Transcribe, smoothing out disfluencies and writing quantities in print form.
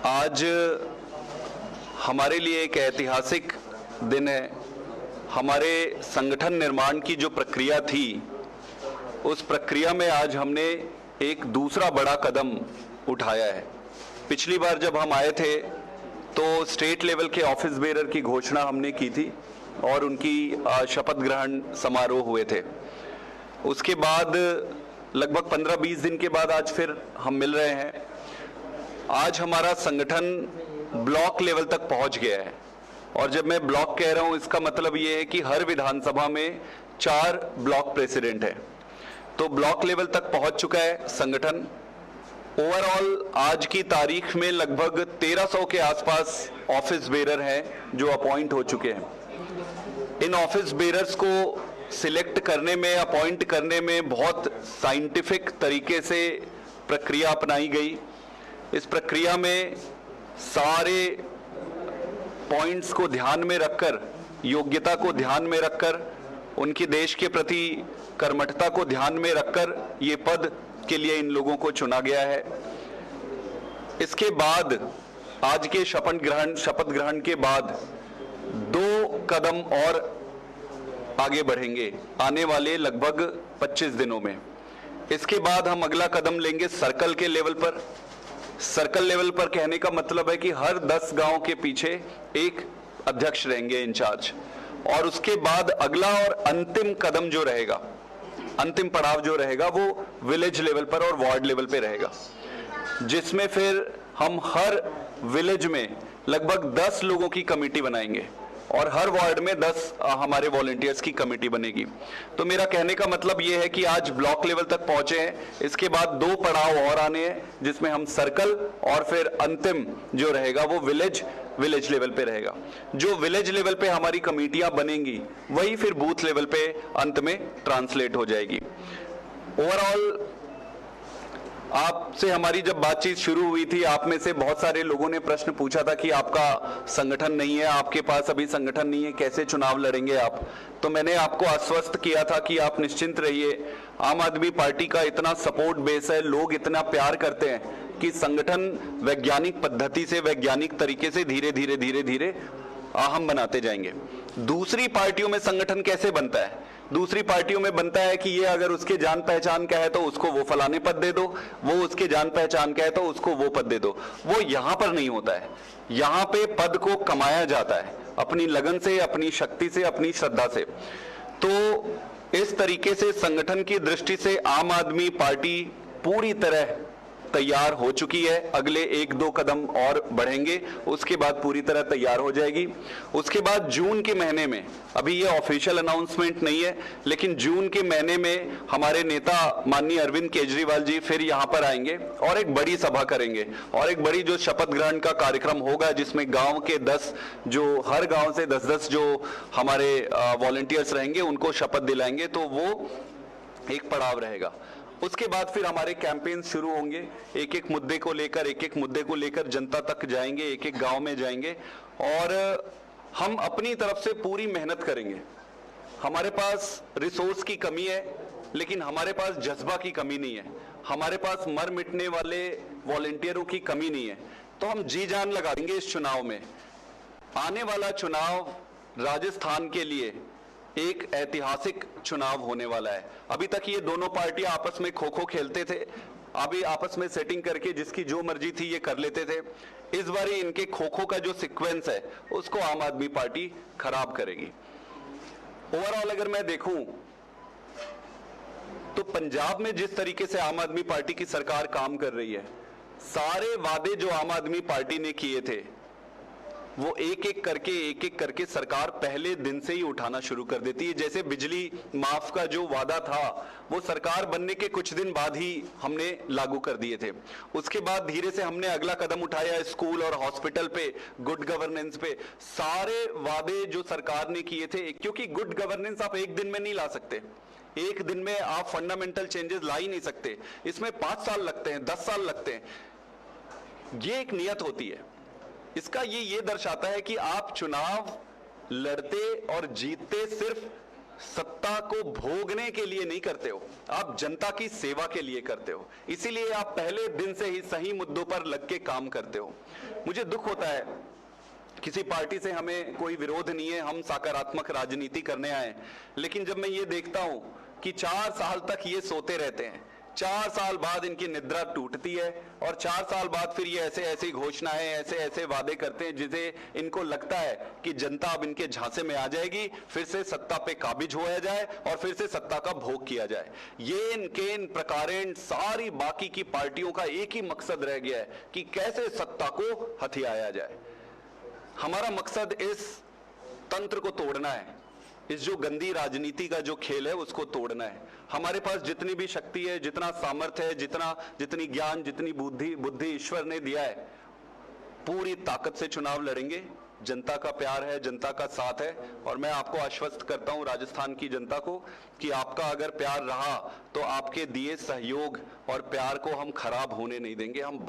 आज हमारे लिए एक ऐतिहासिक दिन है। हमारे संगठन निर्माण की जो प्रक्रिया थी, उस प्रक्रिया में आज हमने एक दूसरा बड़ा कदम उठाया है। पिछली बार जब हम आए थे तो स्टेट लेवल के ऑफिस बेरर की घोषणा हमने की थी और उनकी शपथ ग्रहण समारोह हुए थे। उसके बाद लगभग 15-20 दिन के बाद आज फिर हम मिल रहे हैं। आज हमारा संगठन ब्लॉक लेवल तक पहुंच गया है और जब मैं ब्लॉक कह रहा हूं इसका मतलब ये है कि हर विधानसभा में 4 ब्लॉक प्रेसिडेंट है। तो ब्लॉक लेवल तक पहुंच चुका है संगठन। ओवरऑल आज की तारीख में लगभग 1300 के आसपास ऑफिस बेरर हैं जो अपॉइंट हो चुके हैं। इन ऑफिस बेरर्स को सिलेक्ट करने में, अपॉइंट करने में बहुत साइंटिफिक तरीके से प्रक्रिया अपनाई गई। इस प्रक्रिया में सारे पॉइंट्स को ध्यान में रखकर, योग्यता को ध्यान में रखकर, उनकी देश के प्रति कर्मठता को ध्यान में रखकर ये पद के लिए इन लोगों को चुना गया है। इसके बाद आज के शपथ ग्रहण के बाद 2 कदम और आगे बढ़ेंगे आने वाले लगभग 25 दिनों में। इसके बाद हम अगला कदम लेंगे सर्कल के लेवल पर। सर्कल लेवल पर कहने का मतलब है कि हर 10 गांव के पीछे एक अध्यक्ष रहेंगे, इंचार्ज। और उसके बाद अगला और अंतिम कदम जो रहेगा, अंतिम पड़ाव जो रहेगा, वो विलेज लेवल पर और वार्ड लेवल पे रहेगा, जिसमें फिर हम हर विलेज में लगभग 10 लोगों की कमेटी बनाएंगे और हर वार्ड में 10 हमारे वॉलंटियर्स की कमेटी बनेगी। तो मेरा कहने का मतलब ये है कि आज ब्लॉक लेवल तक पहुंचे हैं, इसके बाद 2 पड़ाव और आने हैं जिसमें हम सर्कल और फिर अंतिम जो रहेगा वो विलेज लेवल पे रहेगा। जो विलेज लेवल पे हमारी कमेटियां बनेंगी वही फिर बूथ लेवल पे अंत में ट्रांसलेट हो जाएगी। ओवरऑल आपसे हमारी जब बातचीत शुरू हुई थी, आप में से बहुत सारे लोगों ने प्रश्न पूछा था कि आपका संगठन नहीं है, आपके पास अभी संगठन नहीं है, कैसे चुनाव लड़ेंगे आप। तो मैंने आपको आश्वस्त किया था कि आप निश्चिंत रहिए, आम आदमी पार्टी का इतना सपोर्ट बेस है, लोग इतना प्यार करते हैं कि संगठन वैज्ञानिक पद्धति से, वैज्ञानिक तरीके से धीरे धीरे हम बनाते जाएंगे। दूसरी पार्टियों में संगठन कैसे बनता है? दूसरी पार्टियों में बनता है कि ये अगर उसके जान पहचान का है तो उसको वो फलाने पद दे दो, वो उसके जान पहचान का है तो उसको वो पद दे दो। वो यहां पर नहीं होता है। यहां पे पद को कमाया जाता है अपनी लगन से, अपनी शक्ति से, अपनी श्रद्धा से। तो इस तरीके से संगठन की दृष्टि से आम आदमी पार्टी पूरी तरह तैयार हो चुकी है। अगले 1-2 कदम और बढ़ेंगे, उसके बाद पूरी तरह तैयार हो जाएगी। उसके बाद जून के महीने में, अभी ये ऑफिशियल अनाउंसमेंट नहीं है, लेकिन जून के महीने में हमारे नेता माननीय अरविंद केजरीवाल जी फिर यहाँ पर आएंगे और एक बड़ी सभा करेंगे और एक बड़ी जो शपथ ग्रहण का कार्यक्रम होगा जिसमें गांव के 10 जो हर गांव से 10-10 जो हमारे वॉलंटियर्स रहेंगे उनको शपथ दिलाएंगे। तो वो एक पड़ाव रहेगा। उसके बाद फिर हमारे कैंपेन शुरू होंगे, एक एक मुद्दे को लेकर जनता तक जाएंगे, एक एक गांव में जाएंगे और हम अपनी तरफ से पूरी मेहनत करेंगे। हमारे पास रिसोर्स की कमी है, लेकिन हमारे पास जज्बा की कमी नहीं है, हमारे पास मर मिटने वाले वॉलंटियरों की कमी नहीं है। तो हम जी जान लगा देंगे इस चुनाव में। आने वाला चुनाव राजस्थान के लिए एक ऐतिहासिक चुनाव होने वाला है। अभी तक ये दोनों पार्टियां आपस में खो-खो खेलते थे, अभी आपस में सेटिंग करके जिसकी जो मर्जी थी ये कर लेते थे। इस बार इनके खो-खो का जो सीक्वेंस है उसको आम आदमी पार्टी खराब करेगी। ओवरऑल अगर मैं देखूं तो पंजाब में जिस तरीके से आम आदमी पार्टी की सरकार काम कर रही है, सारे वादे जो आम आदमी पार्टी ने किए थे वो एक एक करके सरकार पहले दिन से ही उठाना शुरू कर देती है। जैसे बिजली माफ का जो वादा था वो सरकार बनने के कुछ दिन बाद ही हमने लागू कर दिए थे। उसके बाद धीरे से हमने अगला कदम उठाया स्कूल और हॉस्पिटल पे, गुड गवर्नेंस पे। सारे वादे जो सरकार ने किए थे, क्योंकि गुड गवर्नेंस आप एक दिन में नहीं ला सकते, एक दिन में आप फंडामेंटल चेंजेस ला ही नहीं सकते, इसमें 5 साल लगते हैं, 10 साल लगते हैं। ये एक नियत होती है। इसका ये दर्शाता है कि आप चुनाव लड़ते और जीतते सिर्फ सत्ता को भोगने के लिए नहीं करते हो, आप जनता की सेवा के लिए करते हो। इसीलिए आप पहले दिन से ही सही मुद्दों पर लग के काम करते हो। मुझे दुख होता है, किसी पार्टी से हमें कोई विरोध नहीं है, हम सकारात्मक राजनीति करने आए, लेकिन जब मैं ये देखता हूं कि 4 साल तक ये सोते रहते हैं, 4 साल बाद इनकी निद्रा टूटती है और 4 साल बाद फिर ये ऐसे ऐसी घोषणाएं, ऐसे ऐसे वादे करते हैं जिसे इनको लगता है कि जनता अब इनके झांसे में आ जाएगी, फिर से सत्ता पे काबिज होया जाए और फिर से सत्ता का भोग किया जाए। ये इनके इन प्रकारेण सारी बाकी की पार्टियों का एक ही मकसद रह गया है कि कैसे सत्ता को हथियाया जाए। हमारा मकसद इस तंत्र को तोड़ना है, इस जो गंदी राजनीति का जो खेल है उसको तोड़ना है। हमारे पास जितनी भी शक्ति है, जितना सामर्थ्य है, जितनी ज्ञान, जितनी बुद्धि ईश्वर ने दिया है, पूरी ताकत से चुनाव लड़ेंगे। जनता का प्यार है, जनता का साथ है और मैं आपको आश्वस्त करता हूं, राजस्थान की जनता को, कि आपका अगर प्यार रहा तो आपके दिए सहयोग और प्यार को हम खराब होने नहीं देंगे। हम